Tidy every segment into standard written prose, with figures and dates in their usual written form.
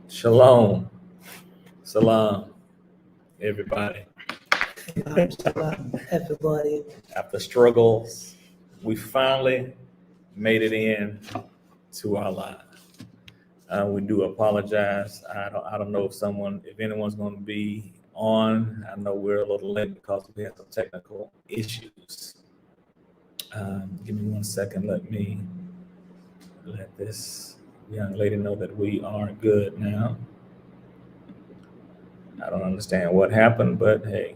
Shalom. Salam, everybody. Everybody. After struggles, we finally made it in to our live. We do apologize. I don't know if anyone's going to be on. I know we're a little late because we had some technical issues. Give me 1 second. Let me let this young lady know that we are good now. I don't understand what happened, but hey.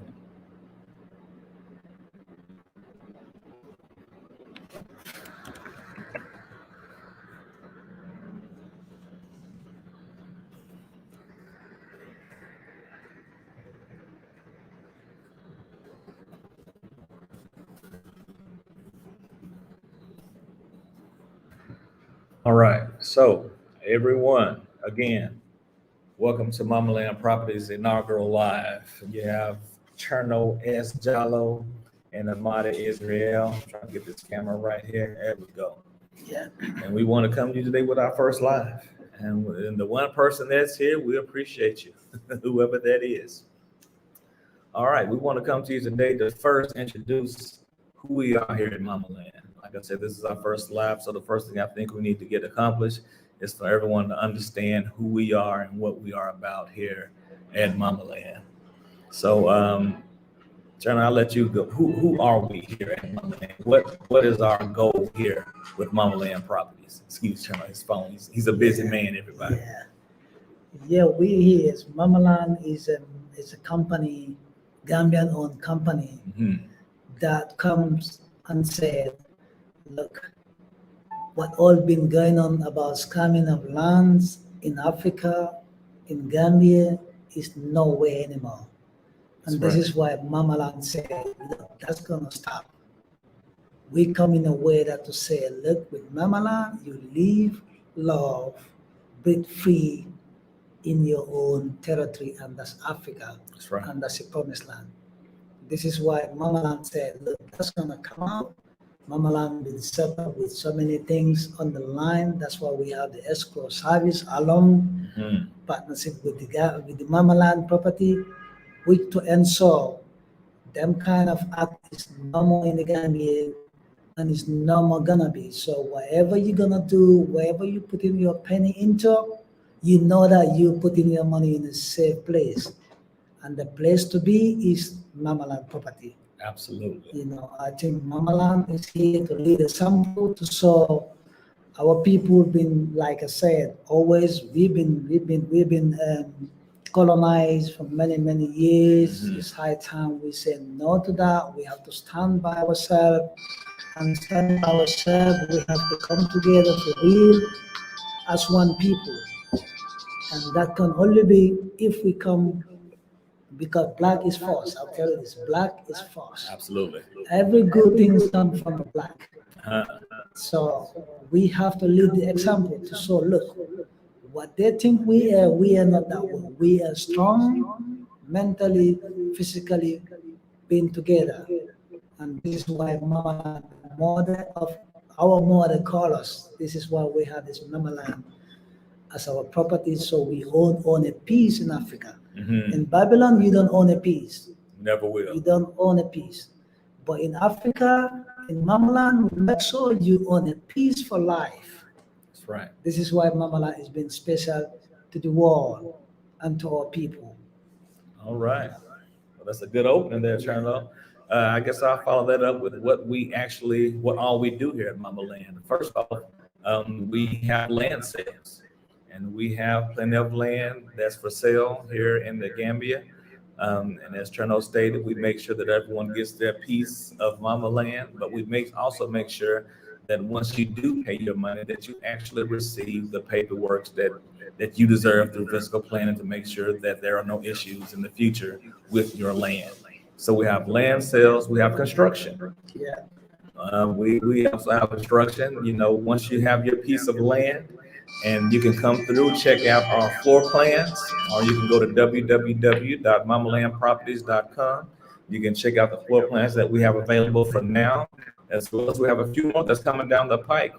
All right, so everyone, again, welcome to Mama Land Properties inaugural live. You have Cherno S. Jallo and Amada Israel. I'm trying to get this camera right here. There we go. Yeah. And we want to come to you today with our first live. And the one person that's here, we appreciate you, whoever that is. All right, we want to come to you today to first introduce who we are here at Mama Land. Like I said, this is our first live, so the first thing I think we need to get accomplished is for everyone to understand who we are and what we are about here at Mama Land. So, John, I'll let you go. Who are we here at Mama Land? What is our goal here with Mama Land Properties? Excuse John, his phone. He's a busy man, everybody. Yeah, we here is Mama Land is a company, Gambian-owned company that comes and said, look, what all been going on about scamming of lands in Africa, in Gambia, is no way anymore. And this is why Mama Land said, look, that's gonna stop. We come in a way that to say, look, with Mama Land, you live, love, breathe free in your own territory, and that's Africa. That's right. And that's a promised land. This is why Mama Land said, look, that's gonna come out. Mama Land been set up with so many things on the line. That's why we have the escrow service along partnership with the Mama Land property, which to ensure them kind of act is no more in the Gambia and it's no more gonna be. So whatever you're gonna do, wherever you put in your penny into, you know that you're putting your money in a safe place. And the place to be is Mama Land property. Absolutely. You know, I think Mama Land is here to lead a sample to show our people been, like I said, always we've been colonized for many years. It's high time we say no to that. We have to stand by ourselves, and stand by ourselves. We have to come together for real as one people, and that can only be if we come. Because black is first. I'll tell you this, black is first. Absolutely. Every good thing comes from the black. So we have to lead the example to show, look, what they think we are not that way. We are strong, mentally, physically, being together. And this is why Mama Land, mother of our mother call us. This is why we have this Mama Land as our property, so we own a piece in Africa. In Babylon, you don't own a piece. Never will. You don't own a piece. But in Africa, in Mama Land, we make sure you own a piece for life. That's right. This is why Mama Land has been special to the world and to our people. All right. Well, that's a good opening there, Cherno. I guess I'll follow that up with what all we do here at Mama Land. First of all, we have land sales. And we have plenty of land that's for sale here in the Gambia. And as Cherno stated, we make sure that everyone gets their piece of Mama Land, but we also make sure that once you do pay your money, that you actually receive the paperwork that you deserve through fiscal planning to make sure that there are no issues in the future with your land. So we have land sales, we have construction. Yeah. We also have construction. You know, once you have your piece of land, and you can come through, check out our floor plans, or you can go to www.mamalandproperties.com. You can check out the floor plans that we have available for now, as well as we have a few more that's coming down the pike.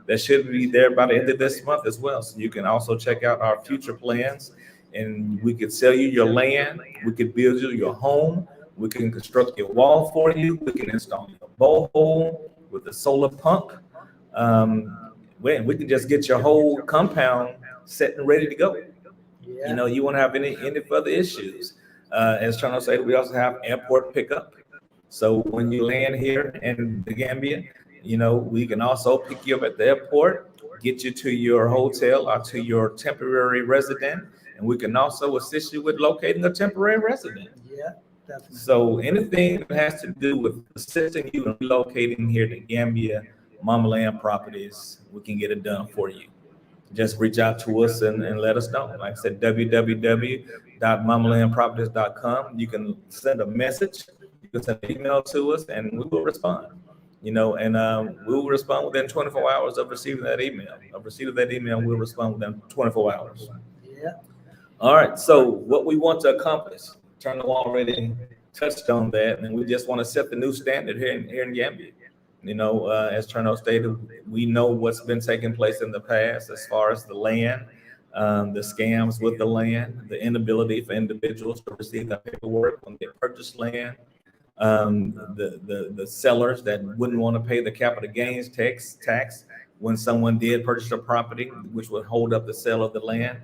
that should be there by the end of this month as well. So you can also check out our future plans, and we could sell you your land. We could build you your home. We can construct your wall for you. We can install your borehole with the solar pump. We can just get your whole compound set and ready to go. Yeah. You know, you won't have any further issues. As Chano said, we also have airport pickup. So when you land here in the Gambia, you know, we can also pick you up at the airport, get you to your hotel or to your temporary resident, and we can also assist you with locating a temporary resident. Yeah, definitely. So anything that has to do with assisting you in relocating here to Gambia, Mama Land Properties, we can get it done for you. Just reach out to us and let us know. Like I said, www.mamalandproperties.com. You can send a message, you can send an email to us, and we will respond. You know, and we will respond within 24 hours of receiving that email. Of receipt of that email, we'll respond within 24 hours. Yeah. All right. So what we want to accomplish, Turner already touched on that, and we just want to set the new standard here in Gambia. You know, as Turner stated, we know what's been taking place in the past as far as the land, the scams with the land, the inability for individuals to receive their paperwork when they purchase land, the sellers that wouldn't want to pay the capital gains tax when someone did purchase a property, which would hold up the sale of the land.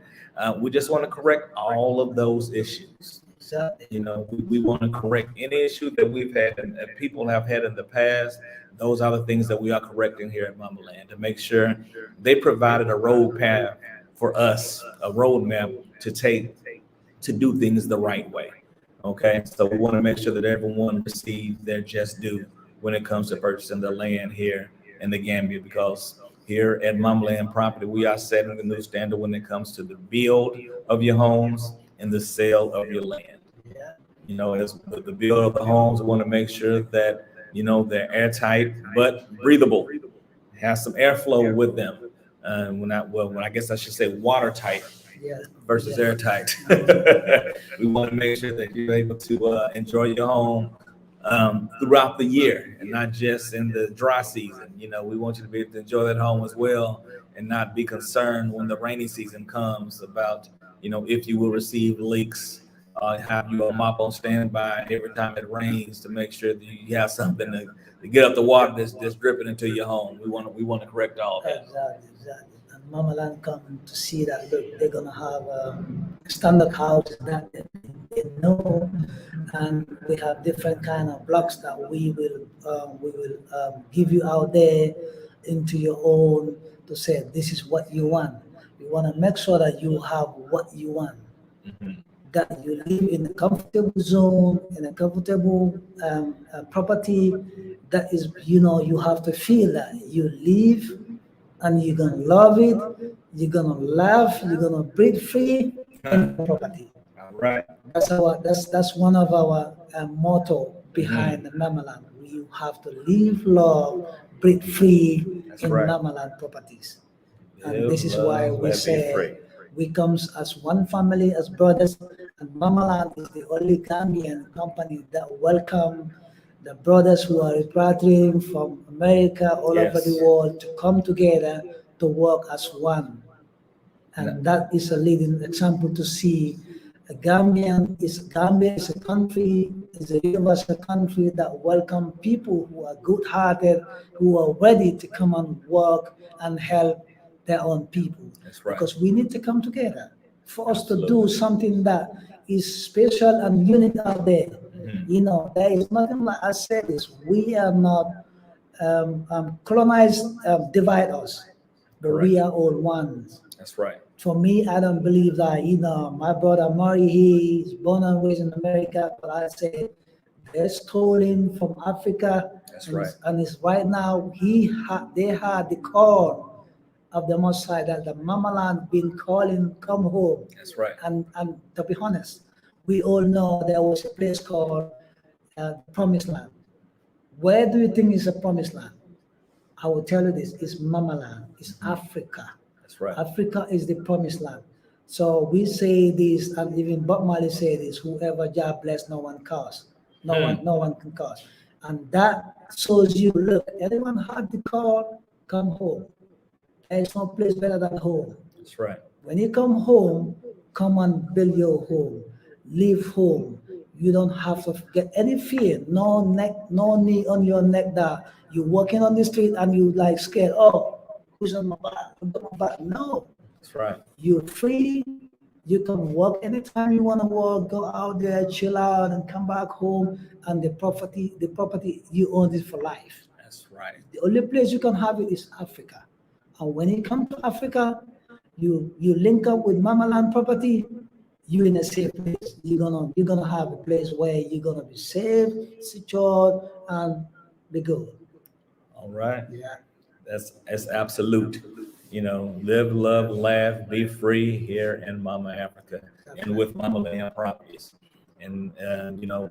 We just want to correct all of those issues. Exactly. You know, we want to correct any issue that we've had and that people have had in the past. Those are the things that we are correcting here at Mama Land to make sure they provided a road path for us, a roadmap to take to do things the right way. Okay, so we want to make sure that everyone receives their just due when it comes to purchasing the land here in the Gambia, because here at Mama Land Property, we are setting the new standard when it comes to the build of your homes and the sale of your land. Yeah. You know, as the build of the homes, we want to make sure that, you know, they're airtight but breathable, have some airflow with them. When I guess I should say watertight Yeah. versus Yeah. airtight. We want to make sure that you're able to enjoy your home throughout the year and not just in the dry season. You know, we want you to be able to enjoy that home as well and not be concerned when the rainy season comes about, you know, if you will receive leaks. Have you a mop on standby every time it rains to make sure that you have something to get up the water that's dripping into your home. We want to correct all of that. Exactly. And Mama Land come to see that, look, they're gonna have standard houses that they know, and we have different kind of blocks that we will give you out there into your own to say this is what you want. We want to make sure that you have what you want. Mhm. That you live in a comfortable zone, in a comfortable property. That is, you know, you have to feel that you live and you're gonna love it, you're gonna laugh, you're gonna breathe free in the property. All right. That's one of our motto behind the Mamaland. You have to live, love, breathe free That's in right. Mamaland properties. And Live, this is love, why we let be say free. we comes as one family, as brothers, and Mamaland is the only Gambian company that welcome the brothers who are repatriating from America all over Yes. the world to come together to work as one. And that is a leading example to see Gambia is a country, is a universal country that welcome people who are good-hearted, who are ready to come and work and help their own people. That's right. Because we need to come together for us to do Absolutely. something that is special and unique out there. Mhm. You know, there is nothing like I said this. We are not colonized, divide us, but we Correct. are all one. That's right. For me, I don't believe that, you know, my brother Murray, he's born and raised in America, but I say they're stolen from Africa. That's and right. it's right now, they had the call of the Most High that the Mama Land been calling, come home. That's right. And to be honest, we all know there was a place called Promised Land. Where do you think is a Promised Land? I will tell you this, it's Mama Land, it's Africa. That's right. Africa is the promised land. So we say this, and even Bob Marley say this: whoever Jah bless, no one curse. No one can curse. And that shows you, look, anyone had the call, come home. There's no place better than home. That's right. When you come home, come and build your home. Live home. You don't have to get any fear, no neck, no knee on your neck that you're walking on the street and you like scared. Oh, who's on my back? Who's on my back? No, That's right. you're free. You can walk anytime you want to walk. Go out there, chill out, and come back home. And the property you own it for life. That's right. The only place you can have it is Africa. And when you come to Africa, you link up with Mama Land Property. You in a safe place. You're gonna have a place where you're gonna be safe, secured, and be good. All right. Yeah. That's absolute. Live, love, laugh, be free here in Mama Africa and with Mama Land Properties. And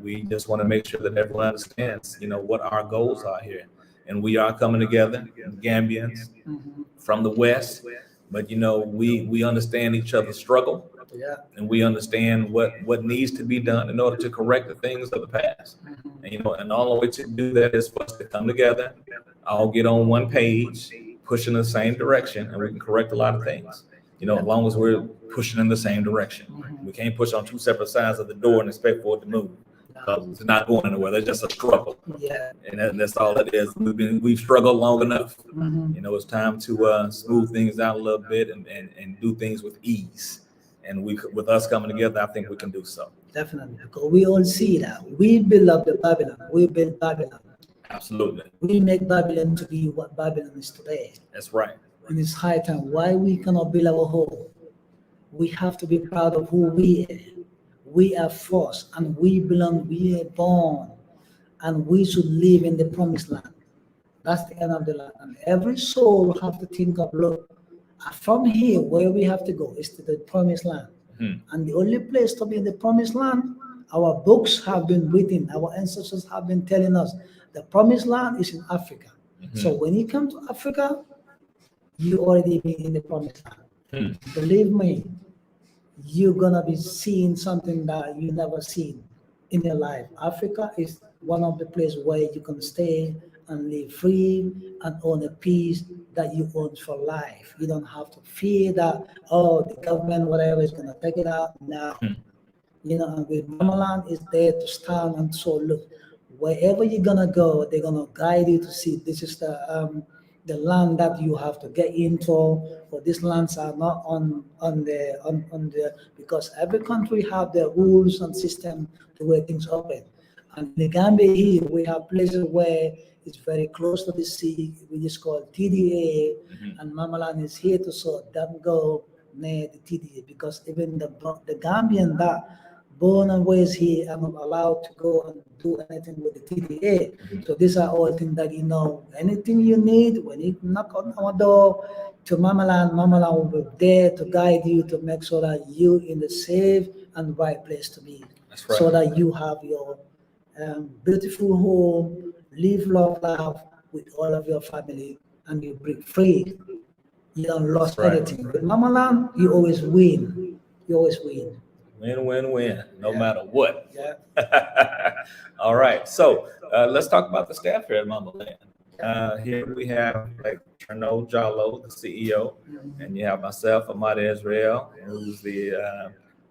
we just want to make sure that everyone understands, what our goals are here. And we are coming together, Gambians from the West, but we understand each other's struggle. Yeah. And we understand what needs to be done in order to correct the things of the past. And all the way to do that is for us to come together, all get on one page, push in the same direction, and we can correct a lot of things. As long as we're pushing in the same direction. We can't push on two separate sides of the door and expect for it to move. Because it's not going anywhere. That's just a struggle. Yeah. And that's all it is. We've struggled long enough. It's time to smooth things out a little bit and do things with ease. And with us coming together, I think we can do so. Definitely, because we all see that. We build up the Babylon. We build Babylon. Absolutely. We make Babylon to be what Babylon is today. That's right. And it's high time. Why we cannot build our home? We have to be proud of who we are. We are first, and we belong. We are born, and we should live in the promised land. That's the end of the land. And every soul have to think of, look, from here, where we have to go is to the promised land. And the only place to be in the promised land, our books have been written, our ancestors have been telling us, the promised land is in Africa. So when you come to Africa, you already been in the promised land. Believe me, you're gonna be seeing something that you never seen in your life. Africa is one of the places where you can stay and live free and own a piece that you own for life. You don't have to fear that, the government, whatever, is gonna take it out. No. And with Mama Land is there to stand and so look, wherever you're gonna go, they're gonna guide you to see this is the land that you have to get into, or these lands are not on the because every country have their rules and system the way things operate. And in the Gambia here, we have places where it's very close to the sea. We just call TDA, and Mama Land is here to sort that go near the TDA, because even the Gambian that born and raised here are not allowed to go and do anything with the TDA. So these are all things that anything you need, when you knock on our door to Mama Land will be there to guide you to make sure that you in the safe and right place to be. That's right. So that you have your beautiful home, live, love, laugh with all of your family, and you break free. You don't lose anything. With Mama Land, you always win. You always win. Win, win, win, no matter what. Yeah. All right. So let's talk about the staff here at Mama Land. Here we have Cherno Jallo, the CEO, and you have myself, Ahmad Israel, who's the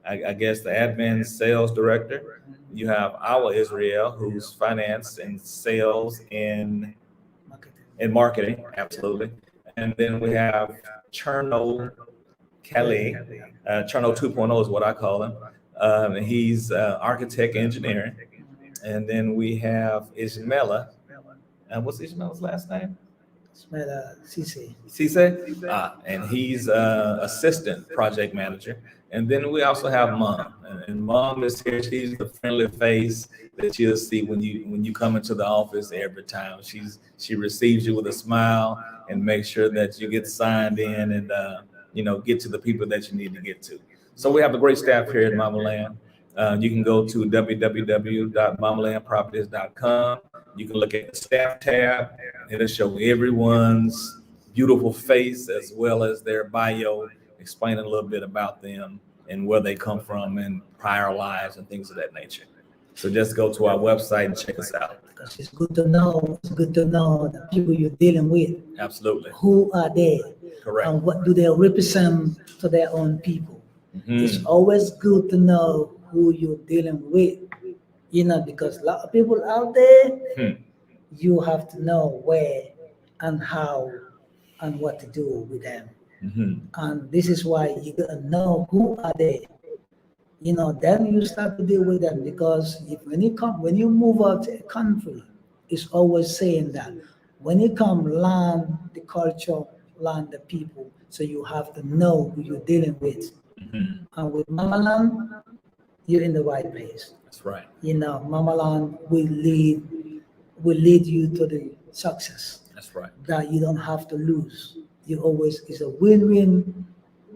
I guess the admin sales director. You have our Israel, who's finance and sales in marketing, absolutely. And then we have Cherno Kelly, Cherno 2.0 is what I call him. And he's architect engineering. And then we have Ismaila. What's Ismaila's last name? Ismaila Cisse. Cisse? And he's assistant project manager. And then we also have Mom. And Mom is here. She's the friendly face that you'll see when you come into the office every time. She receives you with a smile and makes sure that you get signed in and get to the people that you need to get to. So we have a great staff here at Mama Land. You can go to www.mamalandproperties.com. You can look at the staff tab. It'll show everyone's beautiful face as well as their bio, explaining a little bit about them and where they come from and prior lives and things of that nature. So just go to our website and check us out. Because it's good to know the people you're dealing with. Absolutely. Who are they? Correct. and what do they represent to their own people. It's Mhm. always good to know who you're dealing with, because a lot of people out there, Hmm. you have to know where and how and what to do with them. Mhm. And this is why you gotta know who are they. Then you start to deal with them, because when you move out to a country, it's always saying that when you come, learn the culture, learn the people, so you have to know who you're dealing with. Mhm. And with Mamaland, you're in the right place. That's right. Mamaland will lead you to the success That's right. that you don't have to lose. You always is a win-win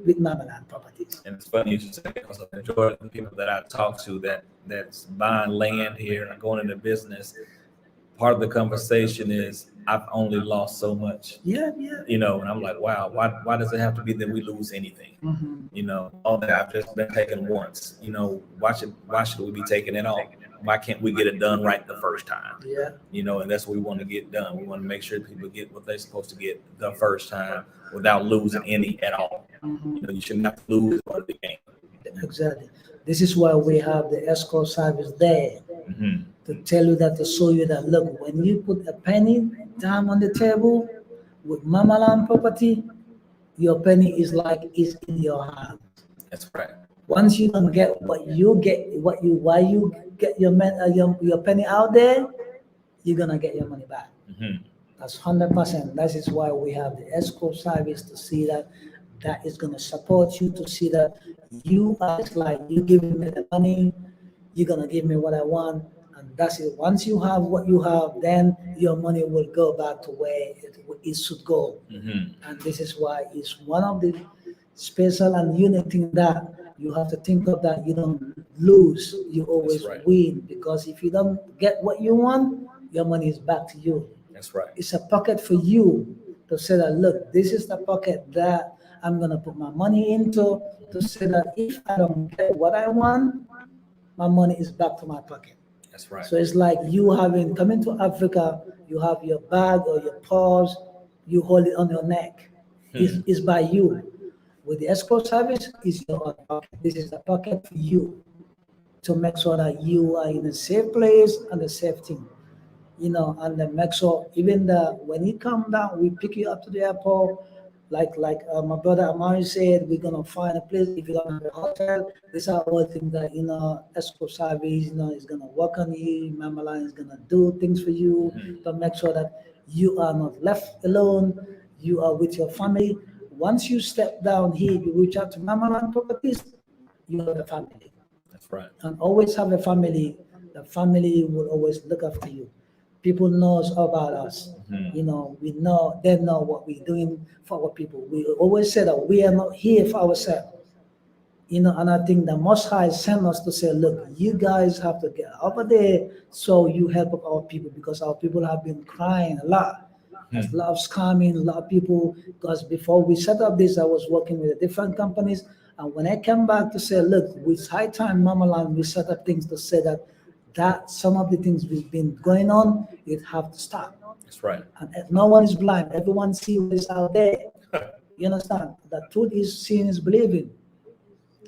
with Mamaland properties. And it's funny you should say, because the majority of the people that I talk to that's buying land here and going into business, part of the conversation is, I've only lost so much. Yeah. And I'm like, wow, why does it have to be that we lose anything? Mhm. All that I've just been taken once. Why should we be taking it all? Why can't we get it done right the first time? Yeah. And that's what we want to get done. We want to make sure people get what they're supposed to get the first time without losing any at all. Mhm. You shouldn't have to lose part of the game. Exactly. This is why we have the escrow service there Mhm. to tell you that, to show you that, look, when you put a penny down on the table with Mamaland property, your penny is in your hand. That's right. Once you don't get what you get, why you get your penny out there, you're gonna get your money back. Mhm. That's 100%. That is why we have the escrow service, to see that is gonna support you, to see that you are, it's like you giving me the money, you're gonna give me what I want, and that's it. Once you have what you have, then your money will go back to where it should go. Mhm. And this is why it's one of the special and unique thing that you have to think of, that you don't lose, you always right. win, because if you don't get what you want, your money is back to you. That's right. It's a pocket for you to say that, look, this is the pocket that I'm gonna put my money into, to say that if I don't get what I want, my money is back to my pocket. That's right. So it's like you having coming to Africa, you have your bag or your purse, you hold it on your neck. It's by you. With the escrow service, is your own pocket. This is the pocket for you, to make sure that you are in a safe place and a safe thing. And then make sure, even when you come down, we pick you up to the airport. Like my brother Amari said, we're gonna find a place. If you don't have a hotel, these are all things that escrow service is gonna work on you. Mamaline is gonna do things for you to make sure that you are not left alone. You are with your family. Once you step down here, you reach out to Mamaline Properties. You have a family, That's right. and always have a family. The family will always look after you. People knows about us. We know, they know what we're doing for our people. We always say that we are not here for ourselves. And I think the Most High sent us to say, look, you guys have to get over there, so you help our people, because our people have been crying a lot. There's a lot of scamming, a lot of people, because before we set up this, I was working with different companies. And when I came back to say, look, with High Time Mamaland, we set up things to say that some of the things we've been going on, it have to stop. That's right. And no one is blind. Everyone sees what is out there. You understand? The truth is seeing is believing.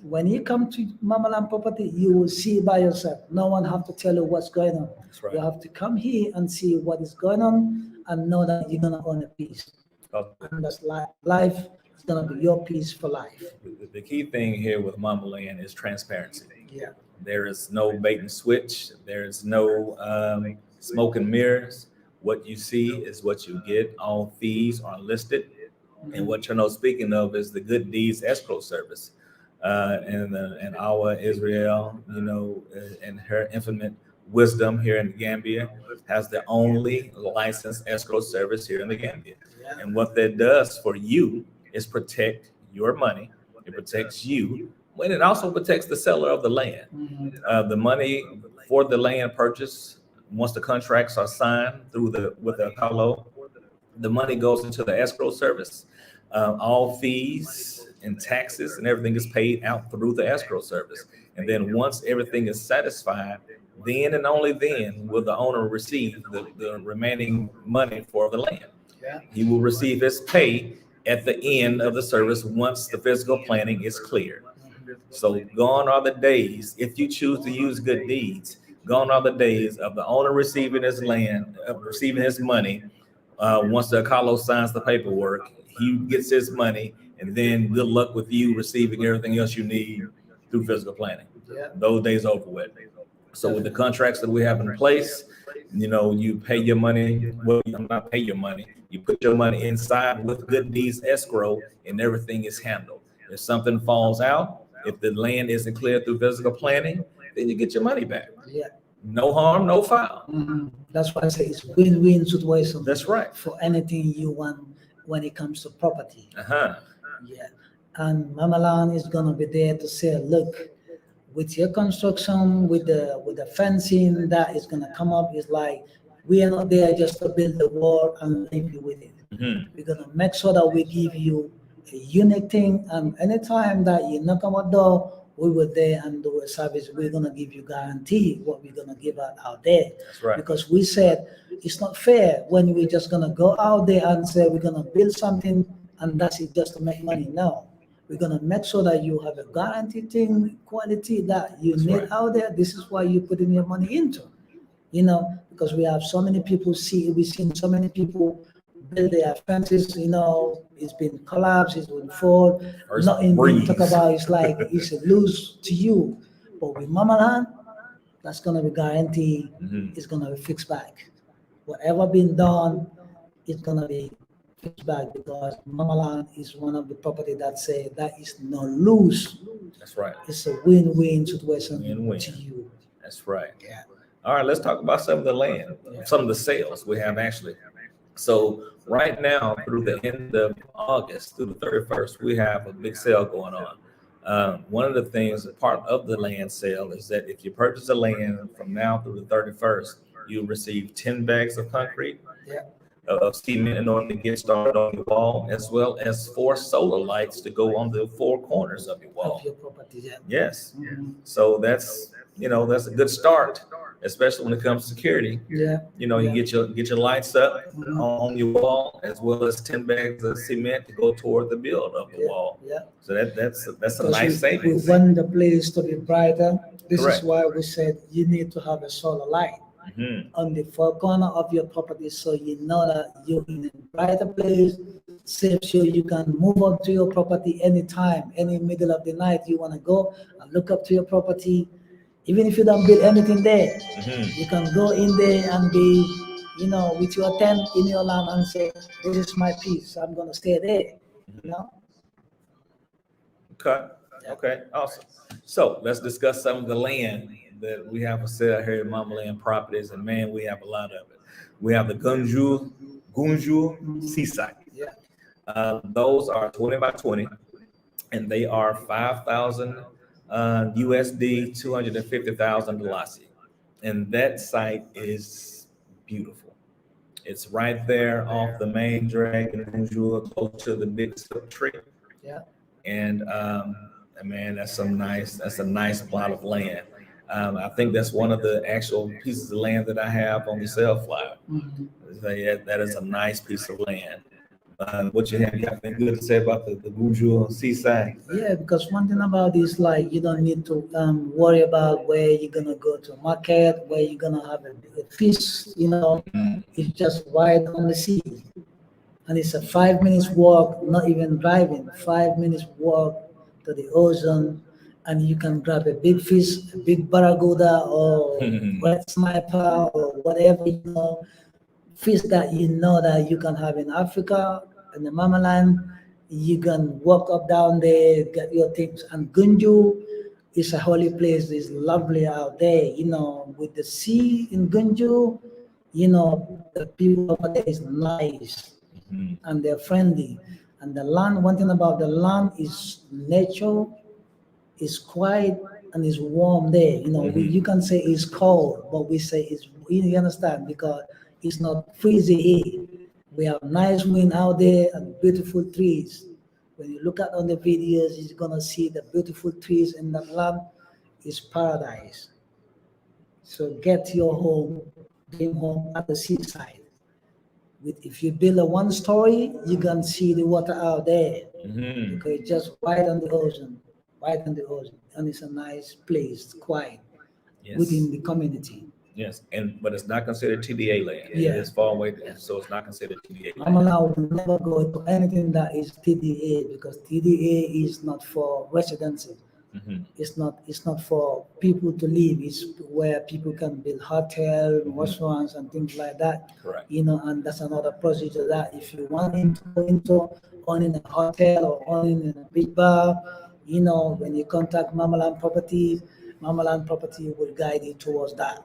When you come to Mamaland Property, you will see by yourself. No one have to tell you what's going on. That's right. You have to come here and see what is going on, and know that you're gonna own a piece. And that's life is gonna be your piece for life. The key thing here with Mama Land is transparency. Yeah. There is no bait and switch. There is no smoke and mirrors. What you see is what you get. All fees are listed. And what you're not speaking of is the Good Deeds Escrow Service. And our Israel, and her infinite wisdom here in the Gambia, has the only licensed escrow service here in the Gambia. Yeah. And what that does for you is protect your money. It protects you, and it also protects the seller of the land. The money for the land purchase, once the contracts are signed with the Apollo, the money goes into the escrow service. All fees and taxes and everything is paid out through the escrow service. And then once everything is satisfied, then and only then will the owner receive the remaining money for the land. Yeah. He will receive his pay at the end of the service once the physical planning is clear. So gone are the days, if you choose to use good deeds, gone are the days of the owner receiving his land, receiving his money. Once the Carlos signs the paperwork, he gets his money, and then good luck with you receiving everything else you need through physical planning. Yeah. Those days over with. So with the contracts that we have in place, you pay your money. Well, you not pay your money. You put your money inside with good deeds escrow, and everything is handled. If something falls out, if the land isn't clear through physical planning, then you get your money back. Yeah. No harm, no foul. That's why I say it's win-win situation. That's right. For anything you want when it comes to property. Uh-huh. Yeah. And Mama Lan is gonna be there to say, look, with your construction, with the fencing that is gonna come up, is like we are not there just to build the wall and leave you with it. We're gonna make sure that we give you a unique thing, and anytime that you knock on our door, we were there and do a service. We're gonna give you guarantee what we're gonna give out there. That's right. Because we said it's not fair when we're just gonna go out there and say we're gonna build something and that's it just to make money. No, we're gonna make sure that you have a guaranteed thing, quality that you That's need right. out there. This is why you're putting your money into. Because we have so many people we've seen so many people build their fences, it's been collapsed, it's been fall, First nothing being breeze. talk about. It's like it's a lose to you. But with Mama Land, that's gonna be guaranteed. It's gonna be fixed back. Whatever been done, it's gonna be fixed back, because Mama Land is one of the property that say that is no lose. That's right. It's a win-win situation Win-win. to you. That's right. Yeah. All right, let's talk about some of the land, some of the sales we have actually. So right now, through the end of August, through the 31st, we have a big sale going on. One of the things, part of the land sale, is that if you purchase the land from now through the 31st, you'll receive 10 bags of concrete, of cement in order to get started on your wall, as well as 4 solar lights to go on the 4 corners of your wall. Of your property, yeah. Yes. So that's a good start, especially when it comes to security. Yeah. You get your lights up on your wall, as well as 10 bags of cement to go toward the build of the wall. Yeah. So that's a Because nice savings. We want the place to be brighter. This Correct. is why we said you need to have a solar light on the 4 corner of your property, so you know that you're in a brighter place, safe, so you can move up to your property anytime, any middle of the night you want to go and look up to your property. Even if you don't build anything there, you can go in there and be, with your tent in your land and say, this is my piece, I'm going to stay there, Okay, awesome. So let's discuss some of the land that we have for sale here at Mama Land Properties, and man, we have a lot of it. We have the Gunju Seaside. Those are 20 by 20, and they are 5,000 USD, 250,000 Dalasi. And that site is beautiful. It's right there off the main drag in Gunju, close to the big silk tree. And man, that's a nice plot of land. I think that's one of the actual pieces of land that I have on the sale flyer. That is a nice piece of land. What you have anything good to say about the Gunju Seaside? Yeah, because one thing about this, like, you don't need to worry about where you're gonna go to market, where you're gonna have a feast. It's just right on the sea, and it's a 5 minutes walk, not even driving. 5 minutes walk to the ocean, and you can grab a big fish, a big barracuda or red sniper or whatever, fish that that you can have in Africa, in the Mama Land. You can walk up down there, get your things. And Gunju is a holy place. It's lovely out there, with the sea in Gunju. The people over there is nice and they're friendly. And the land, one thing about the land is nature is quiet and it's warm there. You can say it's cold, but we say it's, you understand, because it's not freezing here. We have nice wind out there and beautiful trees. When you look at on the videos, you're gonna see the beautiful trees in that land. Is paradise. So get your home, dream home at the seaside. If you build a one story, you can see the water out there Mhm. because it's just right on the ocean, right on the ocean, and it's a nice place, quiet Yes. within the community. Yes, but it's not considered TDA land. It Yeah. is far away, Yeah. so it's not considered TDA land. Mamala will never go to anything that is TDA because TDA is not for residency. Mhm. It's not for people to live. It's where people can build hotel, restaurants, and things like that. Correct. And that's another procedure that if you want to go into owning a hotel or owning a big bar, when you contact Mamaland Property will guide you towards that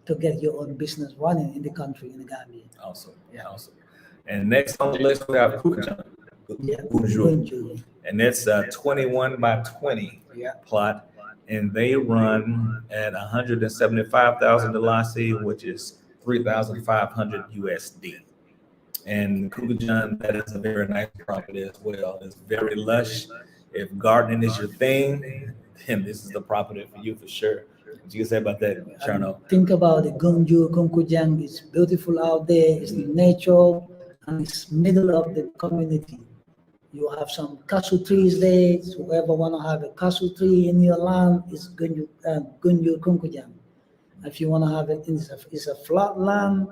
to get your own business running in the country, in the Gambia. Awesome. Yeah. Awesome. And next on the list, we have Kukajan. Yeah. Gunju. And that's a 21 by 20 Yeah. plot. And they run at $175,000, which is 3,500 USD. And Kukajan, that is a very nice property as well. It's very lush. If gardening is your thing, then this is the property for you for sure. What you can say about that, Cherno? Think about the Gunju, Kunkujang. It's beautiful out there. It's nature, and it's middle of the community. You have some cashew trees there. So whoever wanna have a cashew tree in your land is Gunju, Kunkujang. If you wanna have it, it's a flat land.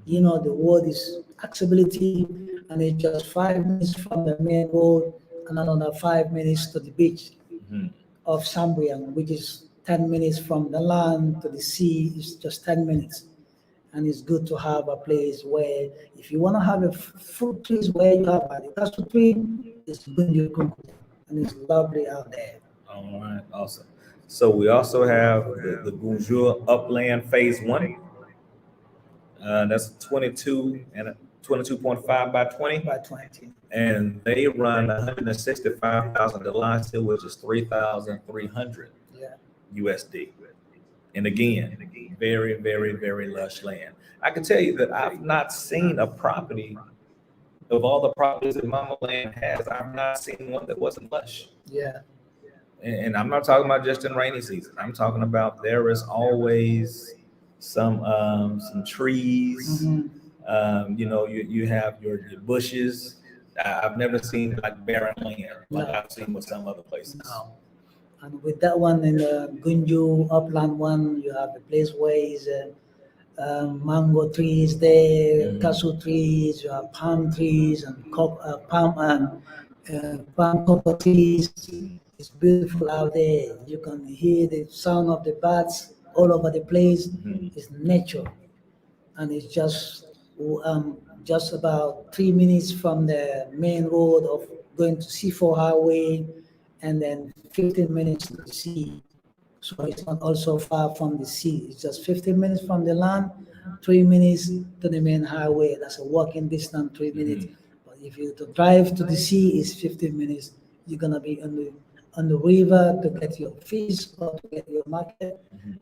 The road is accessibility, and it's just 5 minutes from the main road, and another 5 minutes to the beach Mhm. of Sambriang, which is 10 minutes from the land to the sea. It's just 10 minutes. And it's good to have a place where, if you want to have a fruit trees where you have a castle tree, it's Gunju Kunku. And it's lovely out there. All right, awesome. So we also have the Gunjur Upland Phase 1. That's 22.5 by 20. By 20. And they run $165,000, which is 3,300 Yeah. USD. And again, very, very, very lush land. I can tell you that I've not seen a property of all the properties that Mama Land has. I've not seen one that wasn't lush. Yeah. And I'm not talking about just in rainy season. I'm talking about there is always some trees. Mhm. You have your bushes. I've never seen like barren land like No. I've seen with some other places. No. And with that one in the Gunju upland one, you have a place where is mango trees there, Mhm. cashew trees, you have palm trees and palm cocoa trees. It's beautiful out there. You can hear the sound of the bats all over the place. Mhm. It's nature, and it's just about 3 minutes from the main road of going to C4 Highway, and then 15 minutes to the sea. So it's not also far from the sea. It's just 15 minutes from the land, 3 minutes to the main highway. That's a walking distance, 3 minutes. Mhm. But if you to drive to the sea, it's 15 minutes. You're gonna be on the river to get your fish or to get your market,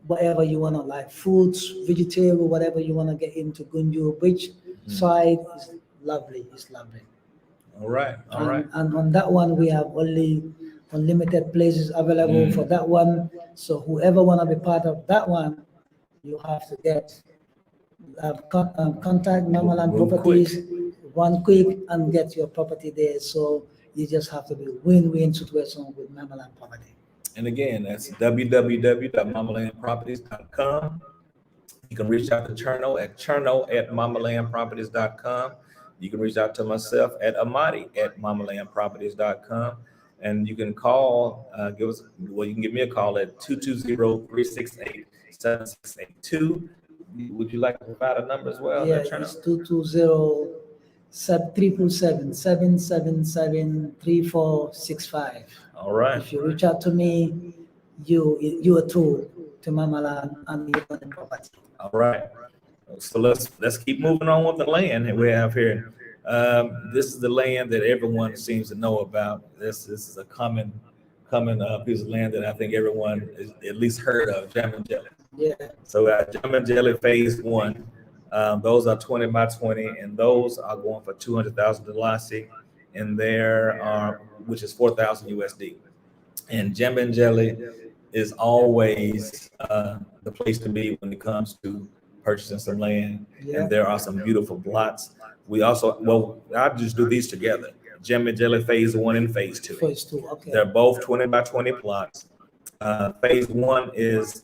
whatever you wanna like, fruits, vegetable, whatever you wanna get into Gunju Beach side is lovely. It's lovely. All right, all And, right. and on that one, we have only unlimited places available for that one. So whoever want to be part of that one, you have to contact Mamaland Move Properties, one quick, and get your property there. So you just have to be win-win situation with Mamaland Property. And again, that's www.mamalandproperties.com. You can reach out to Cherno at mamalandproperties.com. You can reach out to myself at Amadi at mamalandproperties.com. And you can call, you can give me a call at 220-368-7682. Would you like to provide a number as well? Yeah, Cherno? it's 220 777-777-3465. All right. If you reach out to me, you are through to Mamaland and you own the property. All right. So let's keep moving on with the land that we have here. This is the land that everyone seems to know about. This is a common piece of land that I think everyone is at least heard of, Jam and Jelly. Yeah. So Jam and Jelly Phase 1, those are 20 by 20, and those are going for $200,000, and there are, which is 4,000 USD. And Jam and Jelly is always the place to be when it comes to purchasing some land. Yeah. And there are some beautiful plots. We also, well, I'll just do these together. Gem and Jelly Phase 1 and Phase 2. Phase 2, okay. They're both 20 by 20 plots. Phase 1 is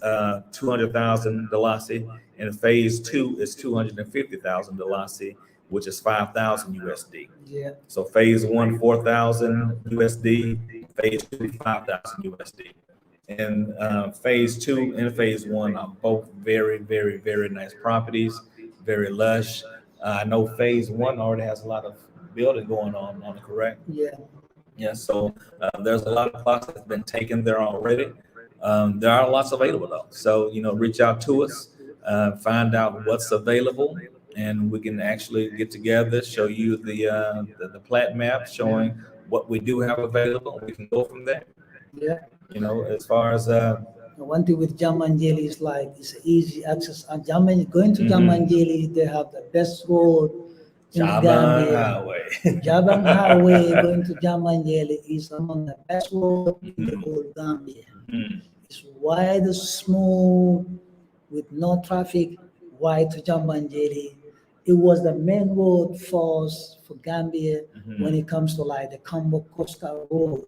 200,000 Dalasi, and Phase 2 is 250,000 Dalasi, which is 5,000 USD. Yeah. So Phase 1, 4,000 USD, Phase 2, 5,000 USD. And Phase 2 and Phase 1 are both very, very, very nice properties, very lush. I know Phase 1 already has a lot of building going on it, correct? Yeah. Yeah, so there's a lot of plots that's been taken there already. There are lots available though. So, reach out to us, find out what's available, and we can actually get together, show you the plat map showing what we do have available. We can go from there. Yeah. As far as one thing with Jamanjeli is like it's easy access. And going to Jamanjeli, they have the best road in Jaban Gambia. Highway. Jaban Highway going to Jamanjeli is among the best road in the whole Gambia. It's wide, smooth, with no traffic, wide to Jamanjeli. It was the main road for Gambia when it comes to like the Cambo Coastal Road.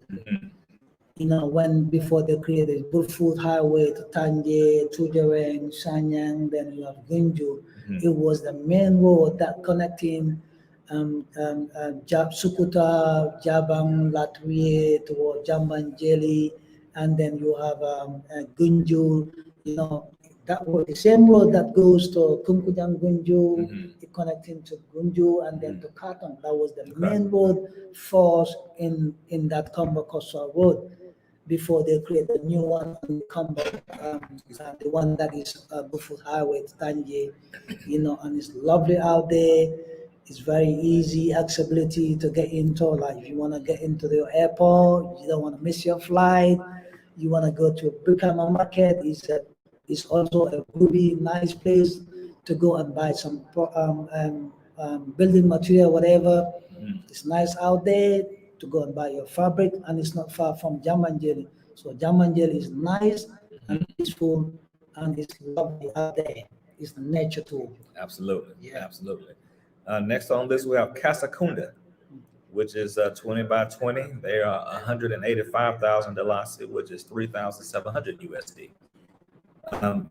When before they created Burfoot Highway to Tanje, Tujereng, Sanyang, then you have Gunju. It was the main road that connecting Sukuta, Jabang, Latwie to Jambanjeli, and then you have Gunju. That was the same road that goes to Kumkujang Gunju, connecting to Gunju and then to Katong. That was the main road force in that Combo Coastal Road before they create the new one on Combo, the one that is Bufu Highway to Tanje, and it's lovely out there. It's very easy accessibility to get into. Like if you want to get into the airport, you don't want to miss your flight. You want to go to Brikama Market. It's also a really nice place to go and buy some building material, whatever. It's nice out there to go and buy your fabric, and it's not far from Jamanjeli. So Jamanjeli is nice and peaceful, and it's lovely out there. It's nature too. Absolutely, Yeah. absolutely. Next on this, we have Casa Kunda, which is 20 by 20. They are 185,000 Dalasi, which is 3,700 USD.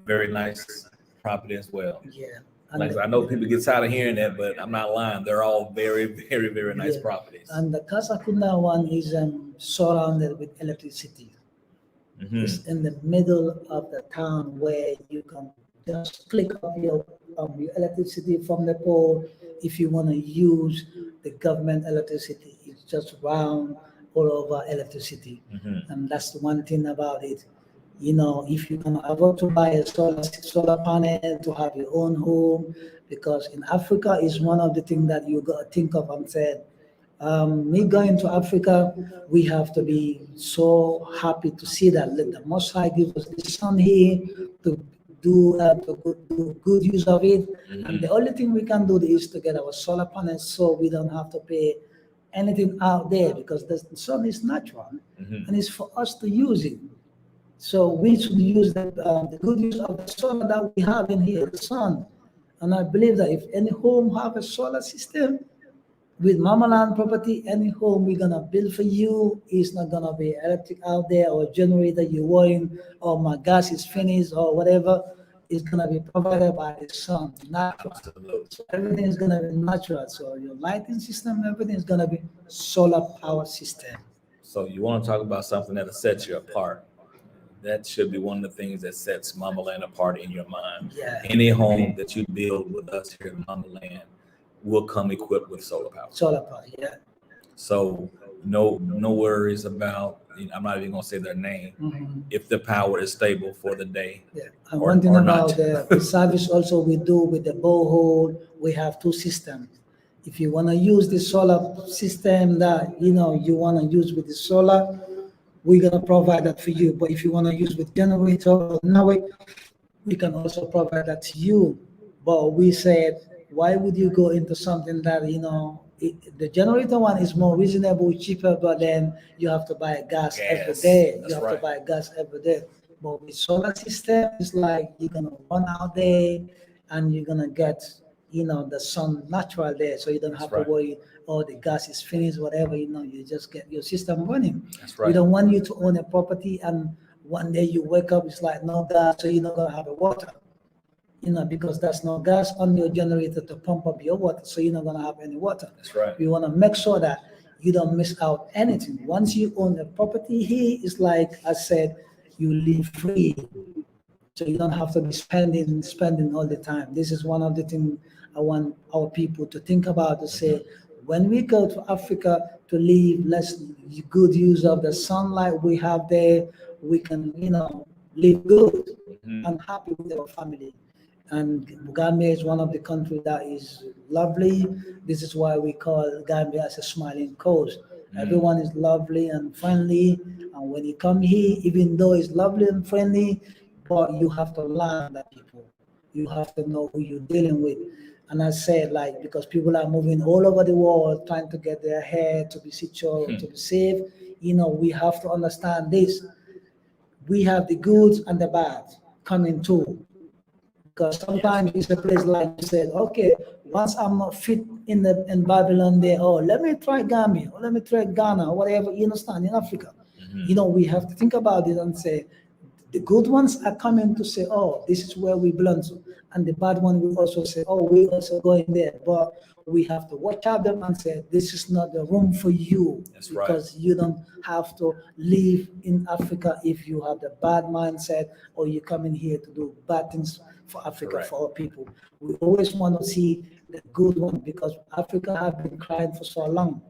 Very nice property as well. Yeah. Like, I know people get tired of hearing that, but I'm not lying. They're all very, very, very nice properties. And the Casa Kunda one is surrounded with electricity. It's in the middle of the town where you can just click off your electricity from the pole. If you want to use the government electricity, it's just round all over electricity. And that's the one thing about it. If you can afford to buy a solar panel to have your own home, because in Africa is one of the things that you got to think of and said, me going to Africa, we have to be so happy to see that the Most High give us the sun here to do good use of it. And the only thing we can do is to get our solar panels so we don't have to pay anything out there, because the sun is natural and it's for us to use it. So we should use the good use of the solar that we have in here, the sun. And I believe that if any home have a solar system with Mama Land property, any home we're gonna build for you is not gonna be electric out there or generator you're worrying, or my gas is finished or whatever. It's gonna be provided by the sun, natural. So everything is gonna be natural. So your lighting system, everything is gonna be solar power system. So you want to talk about something that'll set you apart. That should be one of the things that sets Mama Land apart in your mind. Yeah. Any home that you build with us here at Mama Land will come equipped with solar power. Solar power, yeah. So no worries about, I'm not even gonna say their name, if the power is stable for the day. Yeah. And or- one thing or about not. the service also we do with the borehole, we have two systems. If you want to use the solar system that you want to use with the solar, we're gonna provide that for you. But if you want to use with generator or now, we can also provide that to you. But we said, why would you go into something that the generator one is more reasonable, cheaper, but then you have to buy gas every day. You have to buy gas every day. But with solar system, it's like you're gonna run out there and you're gonna get the sun natural there, so you don't have right. to worry, oh, the gas is finished, whatever, you just get your system running. That's We right. don't want you to own a property and one day you wake up, it's like no gas, so you're not gonna have a water. Because there's no gas on your generator to pump up your water, so you're not gonna have any water. That's right. We wanna make sure that you don't miss out anything. Once you own a property here, it's like I said, you live free. So you don't have to be spending all the time. This is one of the things I want our people to think about, to say, when we go to Africa to live, let's good use of the sunlight we have there. We can, live good Mhm. and happy with our family. And Gambia is one of the countries that is lovely. This is why we call Gambia as a smiling coast. Everyone is lovely and friendly. And when you come here, even though it's lovely and friendly, but you have to learn the people. You have to know who you're dealing with. And I said, like, because people are moving all over the world trying to get their hair to be secure, to be safe, we have to understand this. We have the good and the bad coming too. Because sometimes it's a place like you said, okay, once I'm not fit in Babylon there, oh, let me try Gambia, or let me try Ghana, or whatever, you understand, in Africa. We have to think about it and say, the good ones are coming to say, oh, this is where we belong to. And the bad one will also say, oh, we also going there. But we have to watch out them and say, this is not the room for you. That's right. Because you don't have to live in Africa if you have the bad mindset or you come in here to do bad things for Africa, Correct. for our people. We always want to see the good one because Africa have been crying for so long.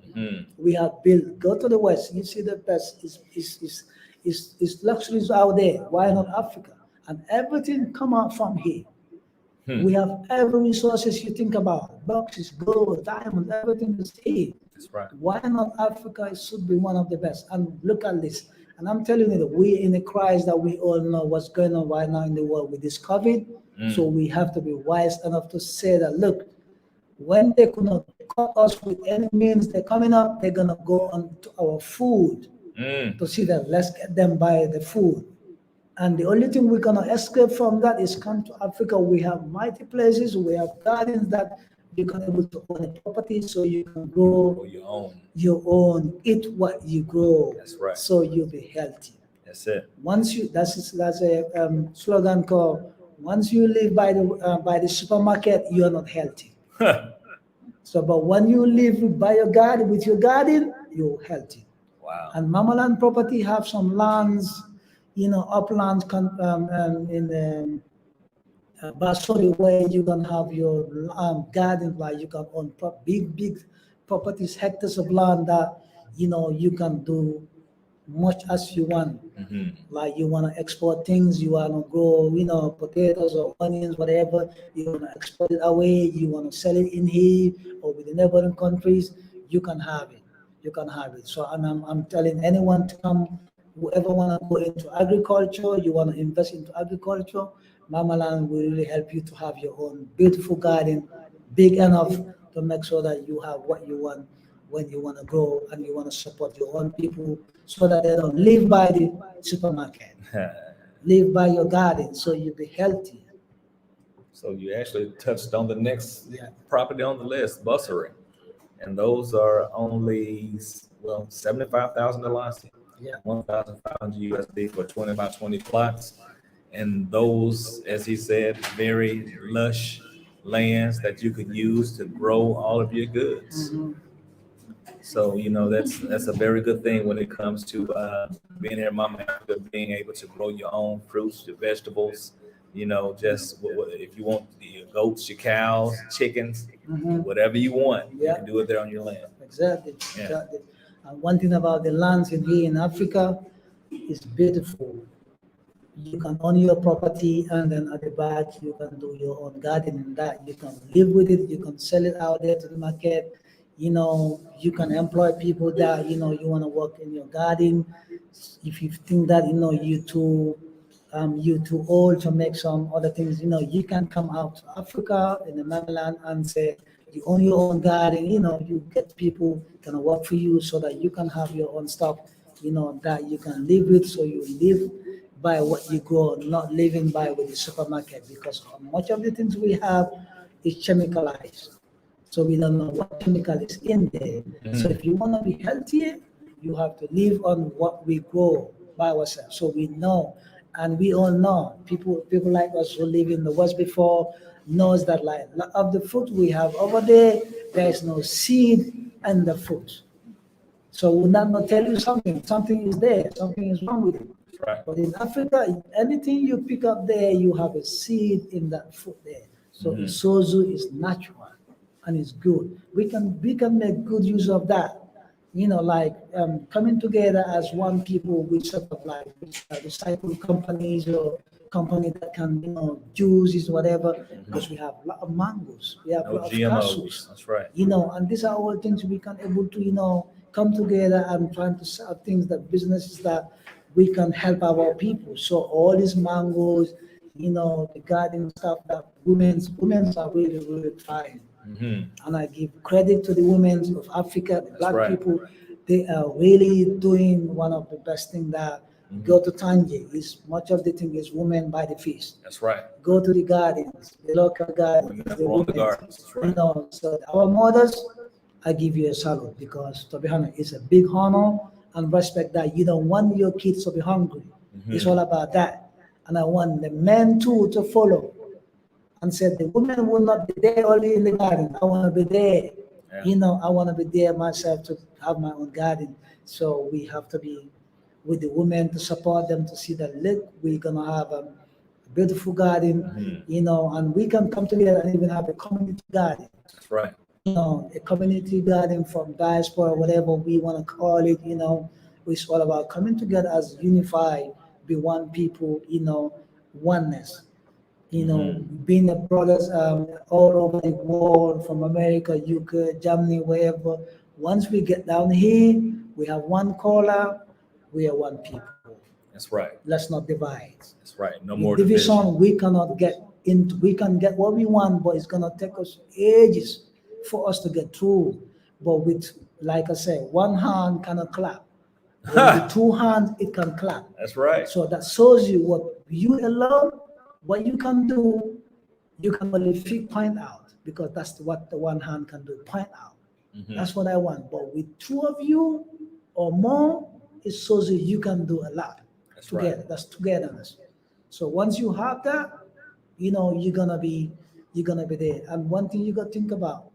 We have built, go to the West, you see the best is luxuries out there. Why not Africa? And everything come out from here. We have every resources you think about, boxes, gold, diamonds, everything is here. That's right. Why not Africa? It should be one of the best. And look at this. And I'm telling you that we're in a crisis that we all know what's going on right now in the world with this COVID. So we have to be wise enough to say that, look, when they could not cut us with any means, they're coming up, they're going to go on to our food to see that let's get them buy the food. And the only thing we're going to escape from that is come to Africa. We have mighty places, we have gardens that you can able to own a property so you can grow Or your own. eat what you grow. That's right. So you'll be healthy. That's it. Once you, that's a slogan called, once you live by the supermarket, you're not healthy. So, but when you live by your garden, with your garden, you're healthy. Wow. And Mamaland property have some lands, uplands in the Basori where you can have your garden, like you can own big properties, hectares of land that, you can do much as you want. Like you want to export things, you want to grow, potatoes or onions, whatever. You want to export it away. You want to sell it in here or with the neighboring countries. You can have it. You can have it. So, and I'm telling anyone to come, whoever want to go into agriculture, you want to invest into agriculture, Mamaland will really help you to have your own beautiful garden, big enough to make sure that you have what you want when you want to grow and you want to support your own people so that they don't live by the supermarket. Live by your garden so you'll be healthy. So you actually touched on the next property on the list, Bussery. And those are only, well, $75,000. Yeah. 1,500 USD for 20 by 20 plots. And those, as he said, very lush lands that you could use to grow all of your goods. So, that's a very good thing when it comes to being here in Mama Africa, being able to grow your own fruits, your vegetables, just if you want your goats, your cows, chickens, whatever you want, you can do it there on your land. Exactly. And one thing about the lands in here in Africa is beautiful. You can own your property and then at the back you can do your own garden and that you can live with it, you can sell it out there to the market. You can employ people that you want to work in your garden. If you think that you too old to make some other things, you can come out to Africa in the mainland and say you own your own garden. You get people can work for you so that you can have your own stuff. That you can live with, so you live by what you grow, not living by with the supermarket. Because much of the things we have is chemicalized. So we don't know what chemical is in there. So if you want to be healthy, you have to live on what we grow by ourselves. So we know, and we all know, people like us who live in the West before knows that like of the fruit we have over there is no seed in the fruit. So will not tell you something is there, something is wrong with it. Right. But in Africa, anything you pick up there, you have a seed in that fruit there. So the soju is natural and it's good. We can make good use of that. Like coming together as one people with sort of like recycle companies or company that can juices whatever, because we have a lot of mangoes, we have a No lot of GMOs. cashews, That's right. and these are all things we can able to come together and trying to sell things, that businesses that we can help our people. So all these mangoes, the garden stuff that women's are really really trying. And I give credit to the women of Africa, the black right. people. They are really doing one of the best things that go to Tanje. Is much of the thing is women by the feast. That's right. Go to the gardens, the local gardens, the Grow the women. gardens. That's right. So our mothers, I give you a salute, because to be honest, it's a big honor and respect that you don't want your kids to be hungry. It's all about that. And I want the men too to follow and said the women will not be there only in the garden. I want to be there. Yeah. I want to be there myself to have my own garden. So we have to be with the women to support them to see that, look, we're gonna have a beautiful garden, and we can come together and even have a community garden. That's right. A community garden from diaspora, whatever we want to call it. It's all about coming together as unified, be one people. Oneness. Being the brothers all over the world, from America, UK, Germany, wherever. Once we get down here, we have one caller, we are one people. That's right. Let's not divide. That's right. No In more division, division. we cannot get into. We can get what we want, but it's gonna take us ages for us to get through. But with, like I said, one hand cannot clap. With two hands, it can clap. That's right. So that shows you what you alone, what you can do. You can only point out, because that's what the one hand can do. Point out. That's what I want. But with two of you or more, it shows you can do a lot. That's together. right. That's togetherness. So once you have that, you're gonna be there. And one thing you gotta think about,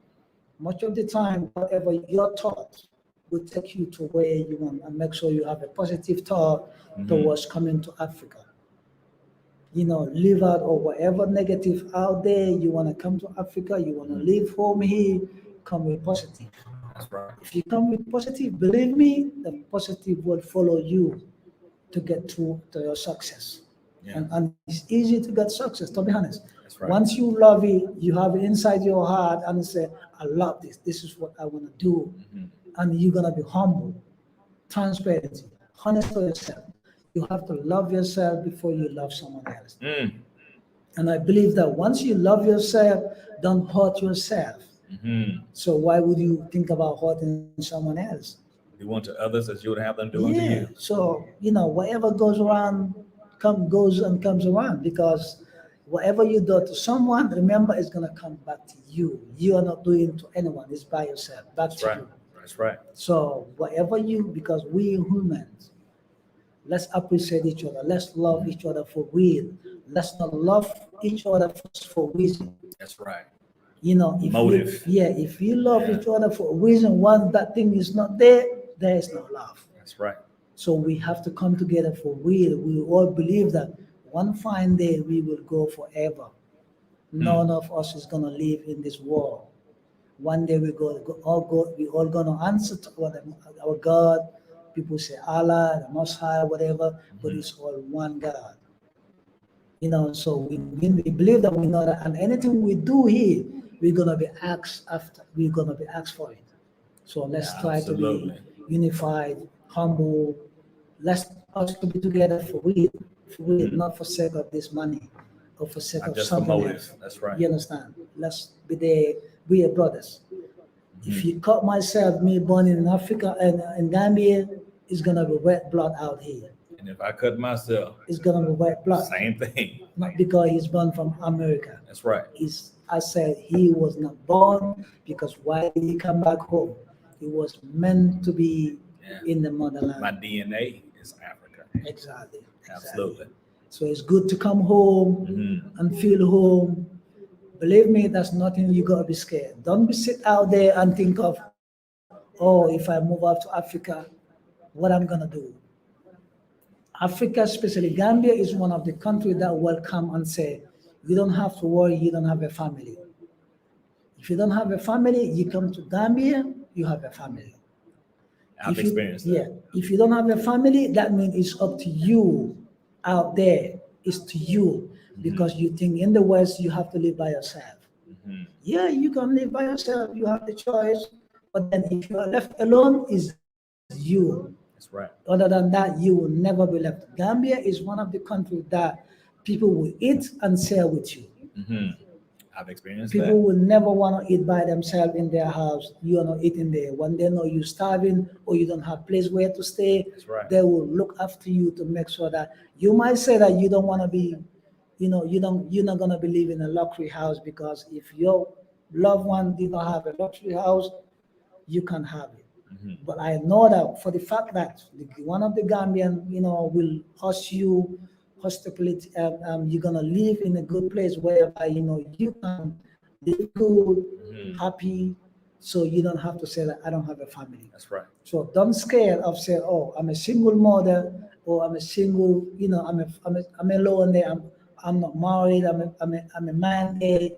much of the time, whatever your thought will take you to where you want, and make sure you have a positive thought towards coming to Africa. Leave out or whatever negative out there. You want to come to Africa, you want to live home here, come with positive. That's right. If you come with positive, believe me, the positive will follow you to get to your success. Yeah. And it's easy to get success, to be honest. That's right. Once you love it, you have it inside your heart and say, I love this. This is what I want to do. And you're going to be humble, transparency, honest to yourself. You have to love yourself before you love someone else. And I believe that once you love yourself, don't hurt yourself. So why would you think about hurting someone else? You want to others as you would have them do unto you. So whatever goes around goes and comes around, because whatever you do to someone, remember, it's gonna come back to you. You are not doing it to anyone; it's by yourself. Back That's to right. you. That's right. So whatever because we humans, let's appreciate each other. Let's love each other for real. Let's not love each other for reason. That's right. If Motive. if you love each other for a reason, once that thing is not there, there is no love. That's right. So we have to come together for real. We all believe that one fine day we will go forever. None of us is gonna live in this world. One day we all gonna answer to our God. People say Allah, the Most High, whatever, but it's all one God. So we believe that, we know that, and anything we do here, we're gonna be asked after. We're gonna be asked for it. So let's try to be unified, humble. Let's us to be together for real, not for sake of this money or for sake Not of just for something motive. else. That's right. You understand? Let's be there. We are brothers. If you cut myself, me born in Africa and in Gambia, it's gonna be wet blood out here. And if I cut myself, It's gonna be wet blood. same thing. Not because he's born from America. That's right. He's I said he was not born because why did he come back home? He was meant to be in the motherland. My DNA is Africa. Exactly. Absolutely. So it's good to come home Mhm. and feel home. Believe me, that's nothing you gotta be scared. Don't be sit out there and think of, oh, if I move out to Africa, what I'm gonna do. Africa, especially Gambia, is one of the countries that will come and say, you don't have to worry, you don't have a family. If you don't have a family, you come to Gambia, you have a family. I've experienced that. Yeah, if you don't have a family, that means it's up to you out there. It's to you because you think in the West you have to live by yourself. Mhm. Yeah, you can live by yourself. You have the choice. But then if you are left alone, it's you. That's right. Other than that, you will never be left. Gambia is one of the countries that people will eat and share with you. Mhm. I've experienced People that. will never want to eat by themselves in their house. You are not eating there. When they know you're starving or you don't have place where to stay, That's right. they will look after you to make sure that you might say that you don't want to be, you're not gonna be living in a luxury house because if your loved one did not have a luxury house, you can have it. Mhm. But I know that for the fact that one of the Gambian, will host you, hospitality, you're gonna live in a good place whereby you can live good, Mhm. happy, so you don't have to say that I don't have a family. That's right. So don't scare of say, oh, I'm a single mother, or I'm a single, I'm alone there. I'm not married. I'm a man there.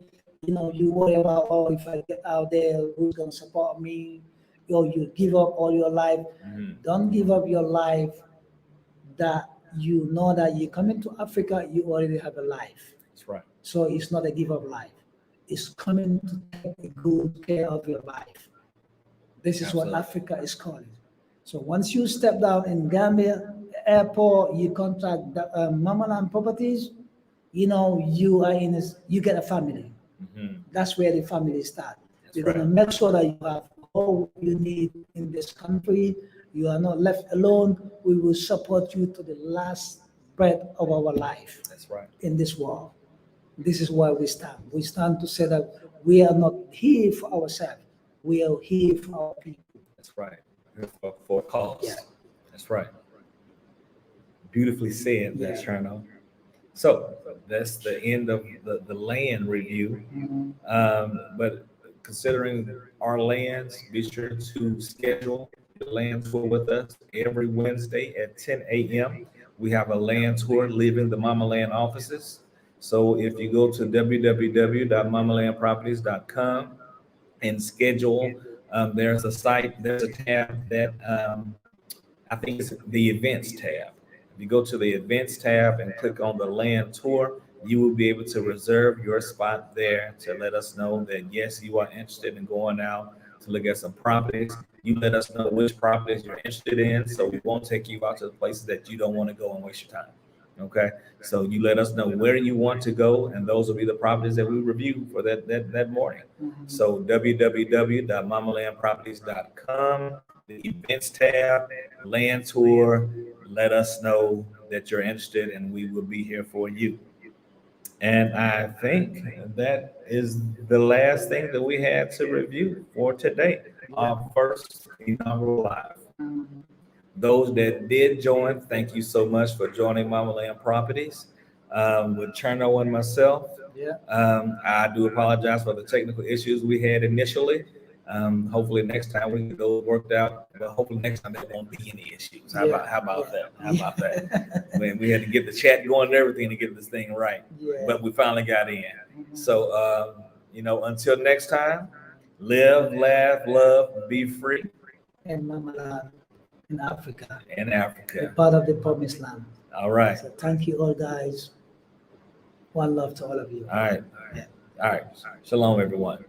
You worry about, oh, if I get out there, who's gonna support me? Or you give up all your life. Mhm. Don't give up your life. That you know that you come into Africa, you already have a life. That's right. So it's not a give up life. It's coming to take a good care of your life. This is what Absolutely. Africa is calling. So once you step down in Gambia airport, you contact the, Mamaland Properties. You are you get a family. Mhm. That's where the family start. That's We're right. gonna make sure that you have all you need in this country. You are not left alone. We will support you to the last breath of our life That's right. in this world. This is why we stand. We stand to say that we are not here for ourselves. We are here for our people. That's right. For a cause. Yeah. That's right. Beautifully said, Yeah. that's Cherno. So that's the end of the land review. Mhm. But considering our lands, be sure to schedule the land tour with us every Wednesday at 10 a.m. We have a land tour leaving the Mama Land offices. So if you go to www.mamalandproperties.com and schedule, there's a site, there's a tab that I think it's the events tab. If you go to the events tab and click on the land tour, you will be able to reserve your spot there to let us know that yes, you are interested in going out to look at some properties. You let us know which properties you're interested in, so we won't take you out to the places that you don't want to go and waste your time. Okay, so you let us know where you want to go, and those will be the properties that we review for that morning. So www.mamalandproperties.com, the events tab, land tour. Let us know that you're interested, and we will be here for you. And I think that is the last thing that we had to review for today, our first inaugural live. Mhm. Those that did join, thank you so much for joining Mama Land Properties. With Cherno and myself, Yeah. I do apologize for the technical issues we had initially. Hopefully next time we get those worked out. Well, hopefully next time there won't be any issues. How about that? How about that? When we had to get the chat going and everything to get this thing right, Yeah. but we finally got in. Mhm. So until next time, live, laugh, love, be free And Mamaland in Africa, in a Africa. part of the promised land. All right. So thank you all guys. One love to all of you. All right. Yeah. All right. Shalom, everyone.